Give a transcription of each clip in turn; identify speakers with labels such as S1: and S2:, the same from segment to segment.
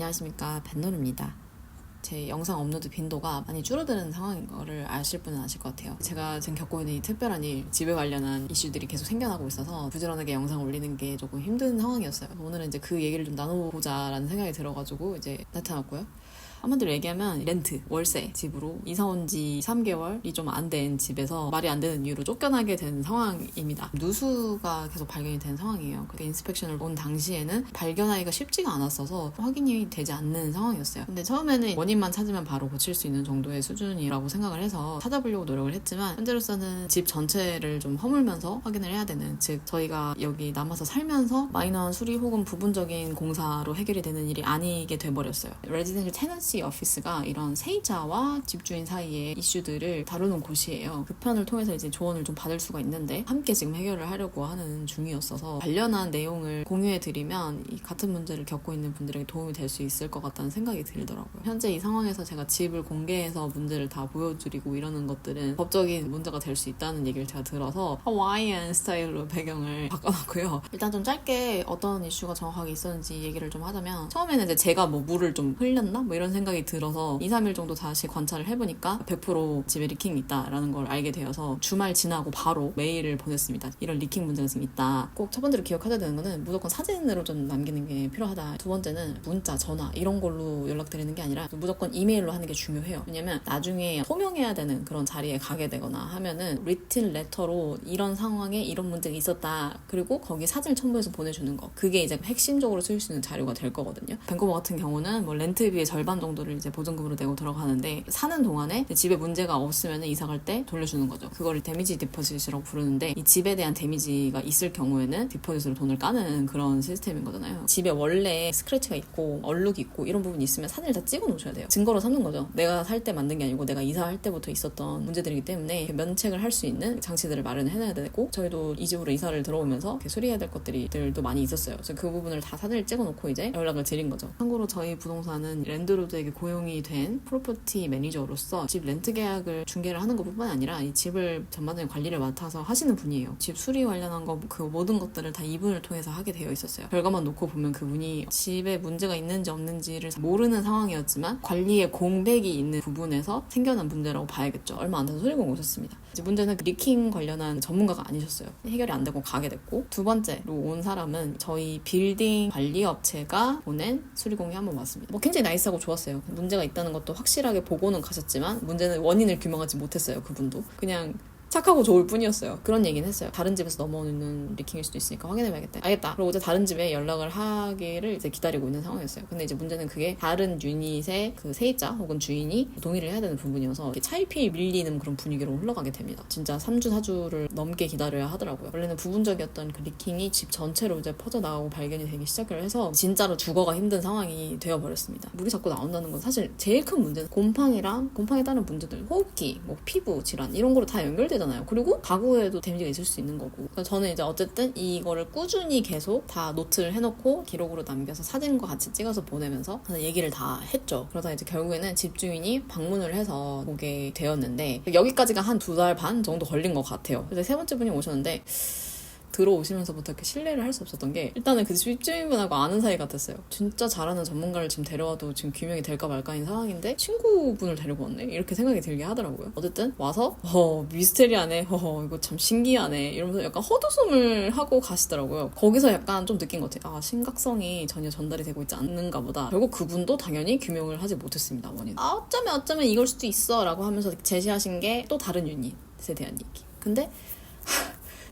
S1: 안녕하십니까, 벤노입니다. 제 영상 업로드 빈도가 많이 줄어드는 상황인 거를 아실 분은 아실 것 같아요. 제가 지금 겪고 있는 이 특별한 일, 집에 관련한 이슈들이 계속 생겨나고 있어서 부지런하게 영상 올리는 게 조금 힘든 상황이었어요. 오늘은 이제 그 얘기를 좀 나눠보자라는 생각이 들어가지고 이제 나타났고요. 한마디로 얘기하면 렌트, 월세, 집으로 이사 온 지 3개월이 좀 안 된 집에서 말이 안 되는 이유로 쫓겨나게 된 상황입니다. 누수가 계속 발견이 된 상황이에요. 그 인스펙션을 온 당시에는 발견하기가 쉽지가 않았어서 확인이 되지 않는 상황이었어요. 근데 처음에는 원인만 찾으면 바로 고칠 수 있는 정도의 수준이라고 생각을 해서 찾아보려고 노력을 했지만 현재로서는 집 전체를 좀 허물면서 확인을 해야 되는, 즉 저희가 여기 남아서 살면서 마이너한 수리 혹은 부분적인 공사로 해결이 되는 일이 아니게 돼버렸어요. 레지던셜 테넌시 오피스가 이런 세입자와 집주인 사이의 이슈들을 다루는 곳이에요. 그 편을 통해서 이제 조언을 좀 받을 수가 있는데 함께 지금 해결을 하려고 하는 중이었어서 관련한 내용을 공유해드리면 이 같은 문제를 겪고 있는 분들에게 도움이 될 수 있을 것 같다는 생각이 들더라고요. 현재 이 상황에서 제가 집을 공개해서 문제를 다 보여드리고 이러는 것들은 법적인 문제가 될 수 있다는 얘기를 제가 들어서 하와이안 스타일로 배경을 바꿔놨고요. 일단 좀 짧게 어떤 이슈가 정확하게 있었는지 얘기를 좀 하자면, 처음에는 이제 제가 뭐 물을 좀 흘렸나? 뭐 이런 생각이 들어서 2, 3일 정도 다시 관찰을 해보니까 100% 집에 리킹이 있다라는 걸 알게 되어서 주말 지나고 바로 메일을 보냈습니다. 이런 리킹 문제가 지금 있다. 꼭 첫 번째로 기억하셔야 되는 거는 무조건 사진으로 좀 남기는 게 필요하다. 두 번째는 문자, 전화 이런 걸로 연락드리는 게 아니라 무조건 이메일로 하는 게 중요해요. 왜냐면 나중에 소명해야 되는 그런 자리에 가게 되거나 하면은 리튼 레터로 이런 상황에 이런 문제가 있었다. 그리고 거기 사진을 첨부해서 보내주는 거. 그게 이제 핵심적으로 쓰일 수 있는 자료가 될 거거든요. 밴쿠버 같은 경우는 뭐 렌트비의 절반 정도를 이제 보증금으로 내고 들어가는데, 사는 동안에 집에 문제가 없으면 이사 갈 때 돌려주는 거죠. 그거를 데미지 디포짓이라고 부르는데, 이 집에 대한 데미지가 있을 경우에는 디포짓으로 돈을 까는 그런 시스템인 거잖아요. 집에 원래 스크래치가 있고 얼룩이 있고 이런 부분이 있으면 사진을 다 찍어 놓으셔야 돼요. 증거로 삼는 거죠. 내가 살 때 만든 게 아니고 내가 이사할 때부터 있었던 문제들이기 때문에 면책을 할 수 있는 장치들을 마련해놔야 되고, 저희도 이 집으로 이사를 들어오면서 수리해야 될 것들도 많이 있었어요. 그래서 그 부분을 다 사진을 찍어 놓고 이제 연락을 드린 거죠. 참고로 저희 부동산은 랜드로드에게 고용이 된 프로퍼티 매니저로서 집 렌트 계약을 중개를 하는 것뿐만 아니라 이 집을 전반적인 관리를 맡아서 하시는 분이에요. 집 수리 관련한 거 그 모든 것들을 다 이분을 통해서 하게 되어 있었어요. 결과만 놓고 보면 그분이 집에 문제가 있는지 없는지를 모르는 상황이었지만 관리에 공백이 있는 부분에서 생겨난 문제라고 봐야겠죠. 얼마 안 돼서 수리공 오셨습니다. 이제 문제는 리킹 관련한 전문가가 아니셨어요. 해결이 안 되고 가게 됐고, 두 번째로 온 사람은 저희 빌딩 관리업체가 보낸 수리공이 한 번 왔습니다. 뭐 굉장히 나이스하고 좋았어요. 문제가 있다는 것도 확실하게 보고는 가셨지만 문제는 원인을 규명하지 못했어요. 그분도 그냥 착하고 좋을 뿐이었어요. 그런 얘기는 했어요. 다른 집에서 넘어오는 리킹일 수도 있으니까 확인해봐야겠다. 알겠다. 그리고 어제 다른 집에 연락을 하기를 이제 기다리고 있는 상황이었어요. 근데 이제 문제는 그게 다른 유닛의 그 세입자 혹은 주인이 동의를 해야 되는 부분이어서 차일피일 밀리는 그런 분위기로 흘러가게 됩니다. 진짜 3주, 4주를 넘게 기다려야 하더라고요. 원래는 부분적이었던 그 리킹이 집 전체로 이제 퍼져나가고 발견이 되기 시작을 해서 진짜로 주거가 힘든 상황이 되어버렸습니다. 물이 자꾸 나온다는 건 사실 제일 큰 문제는 곰팡이랑 곰팡이에 따른 문제들, 호흡기, 뭐 피부 질환 이런 거로 다 연결되잖아요. 그리고 가구에도 데미지가 있을 수 있는 거고. 그래서 저는 이제 어쨌든 이거를 꾸준히 계속 다 노트를 해놓고 기록으로 남겨서 사진과 같이 찍어서 보내면서 얘기를 다 했죠. 그러다 이제 결국에는 집주인이 방문을 해서 보게 되었는데, 여기까지가 한 2달 반 정도 걸린 것 같아요. 그래서 세 번째 분이 오셨는데 들어오시면서부터 이렇게 신뢰를 할 수 없었던 게, 일단은 그 집주인분하고 아는 사이 같았어요. 진짜 잘하는 전문가를 지금 데려와도 지금 규명이 될까 말까인 상황인데 친구분을 데리고 왔네? 이렇게 생각이 들게 하더라고요. 어쨌든 와서 미스테리하네, 이거 참 신기하네 이러면서 약간 헛웃음을 하고 가시더라고요. 거기서 약간 좀 느낀 것 같아요. 심각성이 전혀 전달이 되고 있지 않는가 보다. 결국 그분도 당연히 규명을 하지 못했습니다. 원인. 어쩌면 이걸 수도 있어 라고 하면서 제시하신 게 또 다른 유닛에 대한 얘기. 근데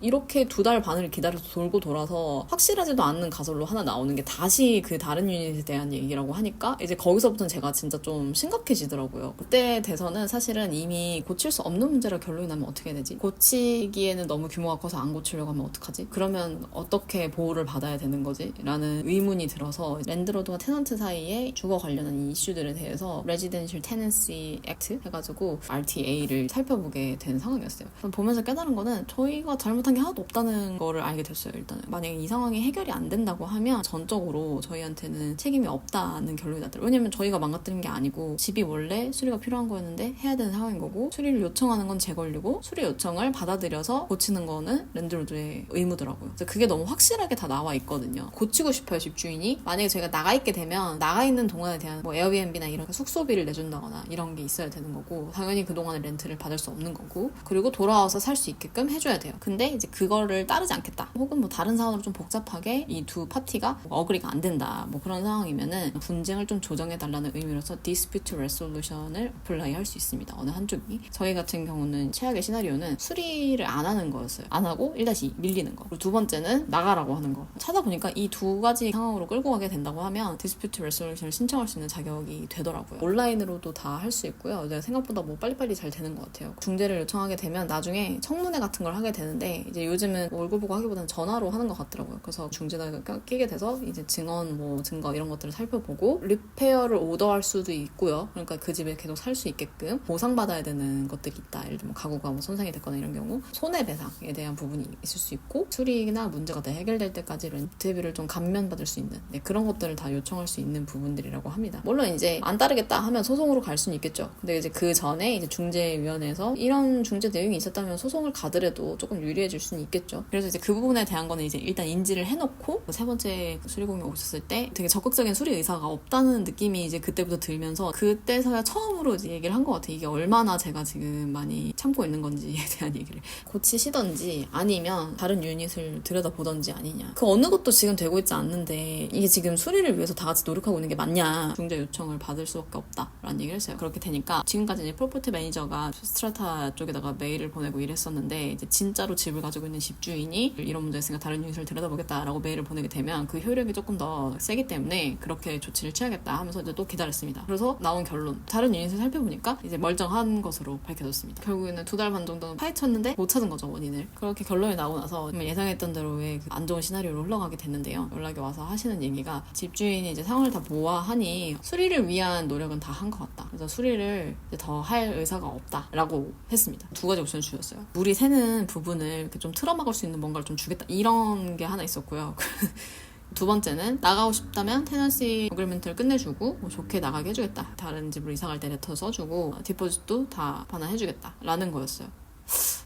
S1: 이렇게 2달 반을 기다려서 돌고 돌아서 확실하지도 않는 가설로 하나 나오는 게 다시 그 다른 유닛에 대한 얘기라고 하니까 이제 거기서부터는 제가 진짜 좀 심각해지더라고요. 그때 돼서는 사실은 이미 고칠 수 없는 문제라 결론이 나면 어떻게 해야 되지? 고치기에는 너무 규모가 커서 안 고치려고 하면 어떡하지? 그러면 어떻게 보호를 받아야 되는 거지? 라는 의문이 들어서 랜드로드와 테넌트 사이에 주거 관련한 이슈들에 대해서 레지던셜 테넌시 액트 해가지고 RTA를 살펴보게 된 상황이었어요. 보면서 깨달은 거는 저희가 잘못 잘못한 게 하나도 없다는 거를 알게 됐어요. 일단은 만약에 이 상황이 해결이 안 된다고 하면 전적으로 저희한테는 책임이 없다는 결론이 났더라고요. 왜냐면 저희가 망가뜨린 게 아니고 집이 원래 수리가 필요한 거였는데 해야 되는 상황인 거고, 수리를 요청하는 건 제 권리고 수리 요청을 받아들여서 고치는 거는 랜드로드의 의무더라고요. 그래서 그게 너무 확실하게 다 나와 있거든요. 고치고 싶어요, 집주인이. 만약에 저희가 나가 있게 되면 나가 있는 동안에 대한 뭐 에어비앤비나 이런 숙소비를 내준다거나 이런 게 있어야 되는 거고, 당연히 그동안의 렌트를 받을 수 없는 거고, 그리고 돌아와서 살 수 있게끔 해줘야 돼요. 근데 이제 그거를 따르지 않겠다, 혹은 뭐 다른 상황으로 좀 복잡하게 이 두 파티가 어그리가 안 된다, 뭐 그런 상황이면은 분쟁을 좀 조정해달라는 의미로서 dispute resolution을 어플라이 할 수 있습니다. 어느 한쪽이. 저희 같은 경우는 최악의 시나리오는 수리를 안 하는 거였어요. 안 하고 1-2 밀리는 거. 그리고 두 번째는 나가라고 하는 거. 찾아보니까 이 두 가지 상황으로 끌고 가게 된다고 하면 dispute resolution을 신청할 수 있는 자격이 되더라고요. 온라인으로도 다 할 수 있고요. 내가 생각보다 뭐 빨리빨리 잘 되는 것 같아요. 중재를 요청하게 되면 나중에 청문회 같은 걸 하게 되는데, 이제 요즘은 뭐 얼굴 보고 하기보다는 전화로 하는 것 같더라고요. 그래서 중재자가 끼게 돼서 이제 증언, 뭐 증거 이런 것들을 살펴보고 리페어를 오더할 수도 있고요. 그러니까 그 집에 계속 살 수 있게끔 보상받아야 되는 것들이 있다. 예를 들면 가구가 뭐 손상이 됐거나 이런 경우 손해배상에 대한 부분이 있을 수 있고, 수리나 문제가 다 해결될 때까지 렌트비를 좀 감면받을 수 있는, 그런 것들을 다 요청할 수 있는 부분들이라고 합니다. 물론 이제 안 따르겠다 하면 소송으로 갈 수는 있겠죠. 근데 이제 그 전에 이제 중재위원회에서 이런 중재 내용이 있었다면 소송을 가더라도 조금 유리해질 수는 있겠죠. 그래서 이제 그 부분에 대한 거는 이제 일단 인지를 해놓고, 세 번째 수리공이 오셨을 때 되게 적극적인 수리 의사가 없다는 느낌이 이제 그때부터 들면서, 그때서야 처음으로 이제 얘기를 한 것 같아요. 이게 얼마나 제가 지금 많이 참고 있는 건지에 대한 얘기를. 고치시던지 아니면 다른 유닛을 들여다보던지 아니냐. 그 어느 것도 지금 되고 있지 않는데 이게 지금 수리를 위해서 다 같이 노력하고 있는 게 맞냐. 중재 요청을 받을 수밖에 없다라는 얘기를 했어요. 그렇게 되니까 지금까지 이제 프로퍼티 매니저가 스트라타 쪽에다가 메일을 보내고 이랬었는데, 이제 진짜로 집을 가지고 있는 집주인이 이런 문제가 있으니까 다른 유닛을 들여다보겠다라고 메일을 보내게 되면 그 효력이 조금 더 세기 때문에 그렇게 조치를 취하겠다 하면서 이제 또 기다렸습니다. 그래서 나온 결론, 다른 유닛을 살펴보니까 이제 멀쩡한 것으로 밝혀졌습니다. 결국에는 2달 반 정도는 파헤쳤는데 못 찾은 거죠, 원인을. 그렇게 결론이 나오고 나서 예상했던 대로의 안 좋은 시나리오로 흘러가게 됐는데요. 연락이 와서 하시는 얘기가, 집주인이 이제 상황을 다 보아하니 수리를 위한 노력은 다 한 것 같다. 그래서 수리를 더 할 의사가 없다라고 했습니다. 2가지 옵션을 주셨어요. 물이 새는 부분을 이렇게 좀 틀어막을 수 있는 뭔가를 좀 주겠다, 이런 게 하나 있었고요. 두 번째는 나가고 싶다면 테넌시 어그리먼트를 끝내주고 뭐 좋게 나가게 해주겠다. 다른 집으로 이사갈 때 레터 써주고 디포짓도 다 반환해주겠다 라는 거였어요.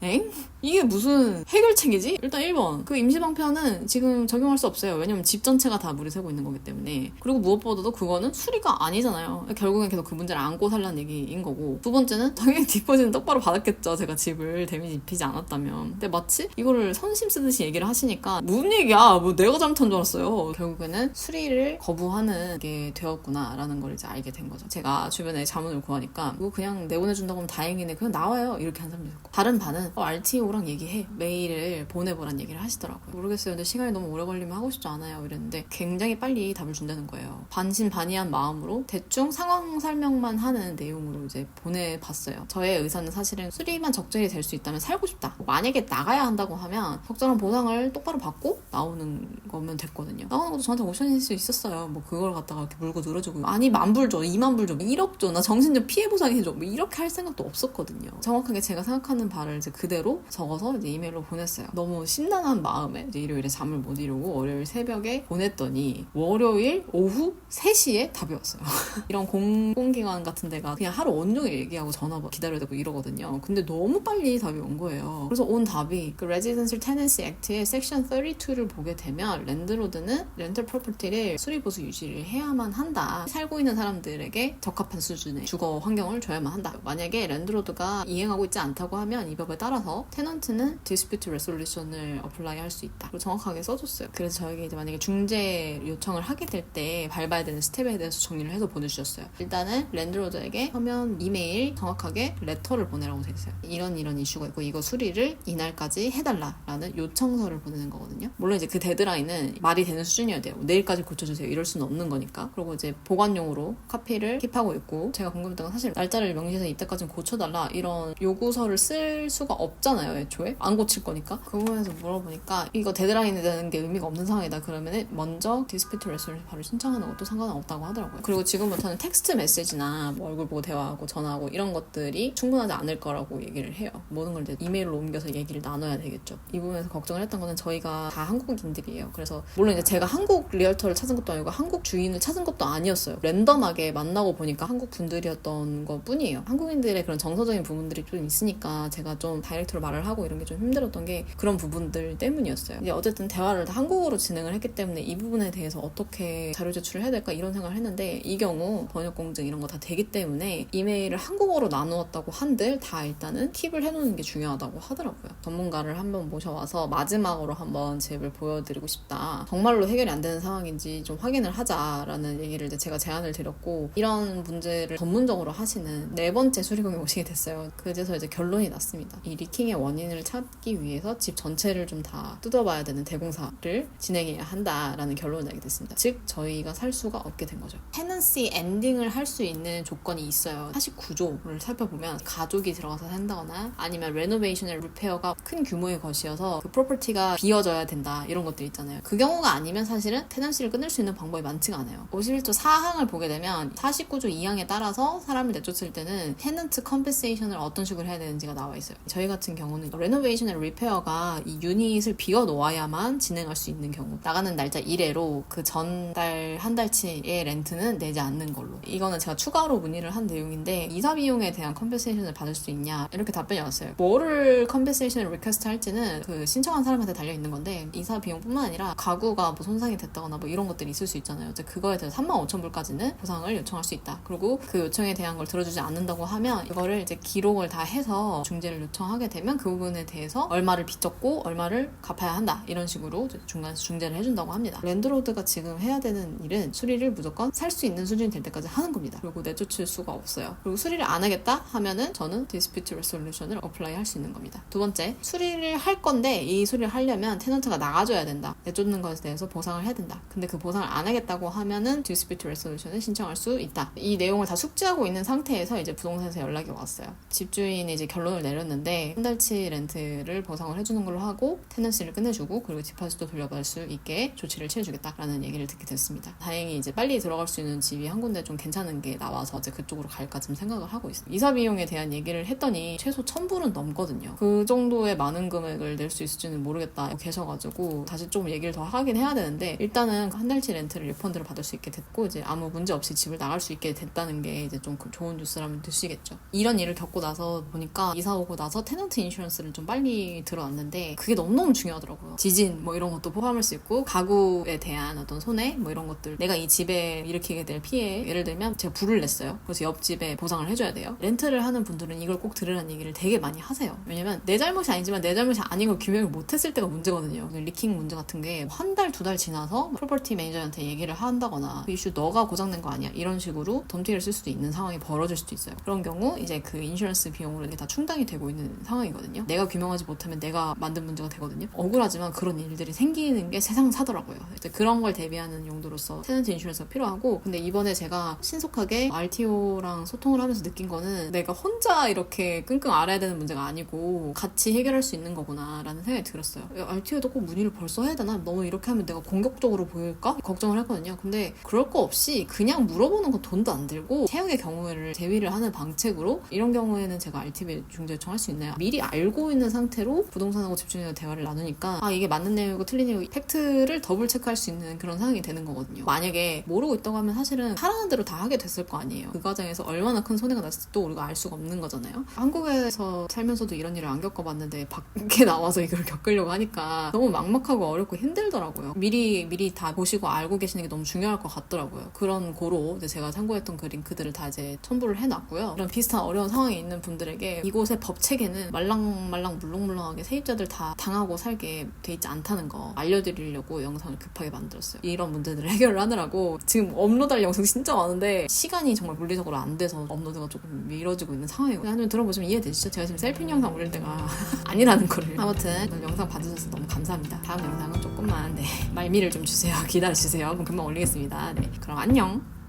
S1: 엥? 이게 무슨 해결책이지? 일단 1번, 그 임시방편은 지금 적용할 수 없어요. 왜냐면 집 전체가 다 물이 새고 있는 거기 때문에. 그리고 무엇보다도 그거는 수리가 아니잖아요. 결국엔 계속 그 문제를 안고 살라는 얘기인 거고. 두 번째는 당연히 디포지는 똑바로 받았겠죠, 제가 집을 데미지 입히지 않았다면. 근데 마치 이거를 선심 쓰듯이 얘기를 하시니까 무슨 얘기야, 뭐 내가 잘못한 줄 알았어요. 결국에는 수리를 거부하는 게 되었구나 라는 걸 이제 알게 된 거죠. 제가 주변에 자문을 구하니까 이거 그냥 내보내준다고 하면 다행이네, 그냥 나와요, 이렇게 한 사람도 있고, 다른 반은 RTO랑 얘기해, 메일을 보내보란 얘기를 하시더라고요. 모르겠어요. 근데 시간이 너무 오래 걸리면 하고 싶지 않아요, 이랬는데 굉장히 빨리 답을 준다는 거예요. 반신반의한 마음으로 대충 상황 설명만 하는 내용으로 이제 보내봤어요. 저의 의사는 사실은 수리만 적절히 될 수 있다면 살고 싶다. 만약에 나가야 한다고 하면 적절한 보상을 똑바로 받고 나오는 거면 됐거든요. 나오는 것도 저한테 옵션일 수 있었어요. 뭐 그걸 갖다가 이렇게 물고 늘어주고, 아니 10,000불 줘, 20,000불 줘, 1억 줘, 나 정신적 피해 보상해줘, 뭐 이렇게 할 생각도 없었거든요. 정확하게 제가 생각하는 바를 이제 그대로 적어서 이제 이메일로 보냈어요. 너무 심란한 마음에 이제 일요일에 잠을 못 이루고 월요일 새벽에 보냈더니 월요일 오후 3시에 답이 왔어요. 이런 공공기관 같은 데가 그냥 하루 온종일 얘기하고 전화 기다려야 되고 이러거든요. 근데 너무 빨리 답이 온 거예요. 그래서 온 답이, 그 Residential Tenancy Act의 섹션 32를 보게 되면 랜드로드는 렌털 프로퍼티를 수리보수 유지를 해야만 한다. 살고 있는 사람들에게 적합한 수준의 주거 환경을 줘야만 한다. 만약에 랜드로드가 이행하고 있지 않다고 하면 이 법에 따라서 테넌트는 디스피트 레솔루션을 어플라이 할 수 있다. 그리고 정확하게 써줬어요. 그래서 저에게 이제 만약에 중재 요청을 하게 될 때 밟아야 되는 스텝에 대해서 정리를 해서 보내주셨어요. 일단은 랜드로드에게 서면 이메일 정확하게 레터를 보내라고 돼 있어요. 이런 이슈가 있고 이거 수리를 이날까지 해달라라는 요청서를 보내는 거거든요. 물론 이제 그 데드라인은 말이 되는 수준이어야 돼요. 내일까지 고쳐주세요, 이럴 수는 없는 거니까. 그리고 이제 보관용으로 카피를 킵하고 있고, 제가 궁금했던 건 사실 날짜를 명시해서 이때까지는 고쳐달라 이런 요구서를 쓸 수가 수가 없잖아요. 애초에 안 고칠 거니까. 그 부분에서 물어보니까 이거 데드라인이 되는 게 의미가 없는 상황이다 그러면은 먼저 디스피트 레소루션 바로 신청하는 것도 상관은 없다고 하더라고요. 그리고 지금부터는 텍스트 메시지나 뭐 얼굴 보고 대화하고 전화하고 이런 것들이 충분하지 않을 거라고 얘기를 해요. 모든 걸 이제 이메일로 옮겨서 얘기를 나눠야 되겠죠. 이 부분에서 걱정을 했던 거는 저희가 다 한국인들이에요. 그래서 물론 이제 제가 한국 리얼터를 찾은 것도 아니고 한국 주인을 찾은 것도 아니었어요. 랜덤하게 만나고 보니까 한국 분들이었던 것 뿐이에요. 한국인들의 그런 정서적인 부분들이 좀 있으니까 제가 좀 다이렉트로 말을 하고 이런 게 좀 힘들었던 게 그런 부분들 때문이었어요. 이제 어쨌든 대화를 다 한국어로 진행을 했기 때문에 이 부분에 대해서 어떻게 자료 제출을 해야 될까 이런 생각을 했는데 이 경우 번역 공증 이런 거 다 되기 때문에 이메일을 한국어로 나누었다고 한들 다 일단은 킵을 해놓는 게 중요하다고 하더라고요. 전문가를 한번 모셔와서 마지막으로 한번 집을 보여드리고 싶다. 정말로 해결이 안 되는 상황인지 좀 확인을 하자라는 얘기를 이제 제가 제안을 드렸고 이런 문제를 전문적으로 하시는 4번째 수리공이 오시게 됐어요. 그제서 이제 결론이 났습니다. 이 리킹의 원인을 찾기 위해서 집 전체를 좀 다 뜯어봐야 되는 대공사를 진행해야 한다라는 결론을 내게 됐습니다. 즉 저희가 살 수가 없게 된 거죠. 테넌시 엔딩을 할 수 있는 조건이 있어요. 49조를 살펴보면 가족이 들어가서 산다거나 아니면 레노베이션의 리페어가 큰 규모의 것이어서 그 프로퍼티가 비어져야 된다 이런 것들 있잖아요. 그 경우가 아니면 사실은 테넌시를 끊을 수 있는 방법이 많지가 않아요. 51조 4항을 보게 되면 49조 2항에 따라서 사람을 내쫓을 때는 테넌트 컴pen세이션을 어떤 식으로 해야 되는지가 나와 있어요. 저희 같은 경우는 레노베이션의 리페어가 이 유닛을 비워 놓아야만 진행할 수 있는 경우 나가는 날짜 이래로 그 전달 한 달치의 렌트는 내지 않는 걸로. 이거는 제가 추가로 문의를 한 내용인데 이사 비용에 대한 컴pen세이션을 받을 수 있냐 이렇게 답변이 왔어요. 뭐를 컴pen세이션을 리퀘스트 할지는 그 신청한 사람한테 달려 있는 건데 이사 비용뿐만 아니라 가구가 뭐 손상이 됐다거나 뭐 이런 것들이 있을 수 있잖아요. 이제 그거에 대해서 35,000불까지는 보상을 요청할 수 있다. 그리고 그 요청에 대한 걸 들어주지 않는다고 하면 이거를 이제 기록을 다 해서 중재를 요청하게 되면 그 부분에 대해서 얼마를 빚졌고 얼마를 갚아야 한다. 이런 식으로 중간에서 중재를 해준다고 합니다. 랜드로드가 지금 해야 되는 일은 수리를 무조건 살 수 있는 수준이 될 때까지 하는 겁니다. 그리고 내쫓을 수가 없어요. 그리고 수리를 안 하겠다 하면은 저는 디스피트 레솔루션을 어플라이 할 수 있는 겁니다. 두 번째, 수리를 할 건데 이 수리를 하려면 테넌트가 나가줘야 된다. 내쫓는 것에 대해서 보상을 해야 된다. 근데 그 보상을 안 하겠다고 하면은 디스피트 레솔루션을 신청할 수 있다. 이 내용을 다 숙지하고 있는 상태에서 이제 부동산에서 연락이 왔어요. 집주인이 이제 결론을 내렸는데 한 달치 렌트를 보상을 해주는 걸로 하고 테넌시를 끝내주고 그리고 디파짓도 돌려받을 수 있게 조치를 취해주겠다라는 얘기를 듣게 됐습니다. 다행히 이제 빨리 들어갈 수 있는 집이 한 군데 좀 괜찮은 게 나와서 이제 그쪽으로 갈까 좀 생각을 하고 있어요. 이사 비용에 대한 얘기를 했더니 최소 1,000불은 넘거든요. 그 정도의 많은 금액을 낼 수 있을지는 모르겠다 계셔가지고 다시 좀 얘기를 더 하긴 해야 되는데 일단은 한 달치 렌트를 리펀드를 받을 수 있게 됐고 이제 아무 문제 없이 집을 나갈 수 있게 됐다는 게 이제 좀 좋은 뉴스라면 드시겠죠. 이런 일을 겪고 나서 보니까 이사 오고 나서 테넌트 인슈런스를 좀 빨리 들어왔는데 그게 너무너무 중요하더라고요. 지진 뭐 이런 것도 포함할 수 있고 가구에 대한 어떤 손해 뭐 이런 것들 내가 이 집에 일으키게 될 피해 예를 들면 제가 불을 냈어요. 그래서 옆집에 보상을 해줘야 돼요. 렌트를 하는 분들은 이걸 꼭 들으라는 얘기를 되게 많이 하세요. 왜냐면 내 잘못이 아니지만 내 잘못이 아닌 걸 규명을 못했을 때가 문제거든요. 리킹 문제 같은 게 한 달, 2달 지나서 프로퍼티 매니저한테 얘기를 한다거나 그 이슈 너가 고장낸 거 아니야 이런 식으로 덤티를 쓸 수도 있는 상황이 벌어질 수도 있어요. 그런 경우 이제 그 인슈런스 비용으로 이게 다 충당이 되고 있는 상황이거든요. 내가 규명하지 못하면 내가 만든 문제가 되거든요. 억울하지만 그런 일들이 생기는 게 세상사더라고요. 이제 그런 걸 대비하는 용도로서 테넌트 인슈런스가 필요하고 근데 이번에 제가 신속하게 RTO랑 소통을 하면서 느낀 거는 내가 혼자 이렇게 끙끙 앓아야 되는 문제가 아니고 같이 해결할 수 있는 거구나 라는 생각이 들었어요. RTO에도 꼭 문의를 벌써 해야 되나? 너무 이렇게 하면 내가 공격적으로 보일까? 걱정을 했거든요. 근데 그럴 거 없이 그냥 물어보는 건 돈도 안 들고 최악의 경우를 대비를 하는 방책으로 이런 경우에는 제가 RTO에 중재 요청할 수 있나요? 미리 알고 있는 상태로 부동산하고 집주인과 대화를 나누니까 아 이게 맞는 내용이고 틀린 내용이고 팩트를 더블 체크할 수 있는 그런 상황이 되는 거거든요. 만약에 모르고 있다고 하면 사실은 하라는 대로 다 하게 됐을 거 아니에요. 그 과정에서 얼마나 큰 손해가 났을지도 우리가 알 수가 없는 거잖아요. 한국에서 살면서도 이런 일을 안 겪어봤는데 밖에 나와서 이걸 겪으려고 하니까 너무 막막하고 어렵고 힘들더라고요. 미리 다 보시고 알고 계시는 게 너무 중요할 것 같더라고요. 그런 고로 이제 제가 참고했던 그 링크들을 다 이제 첨부를 해놨고요. 이런 비슷한 어려운 상황에 있는 분들에게 이곳의 법 체계는 말랑말랑 물렁물렁하게 세입자들 다 당하고 살게 돼 있지 않다는 거 알려드리려고 영상을 급하게 만들었어요. 이런 문제들을 해결을 하느라고 지금 업로드할 영상이 진짜 많은데 시간이 정말 물리적으로 안 돼서 업로드가 조금 미뤄지고 있는 상황이고 한번 들어보시면 이해되시죠? 제가 지금 셀핑 영상 올릴 때가 아니라는 거를. 아무튼 오늘 영상 봐주셔서 너무 감사합니다. 다음 영상은 조금만 말미를 좀 주세요. 기다려주세요. 그럼 금방 올리겠습니다. 네, 그럼 안녕.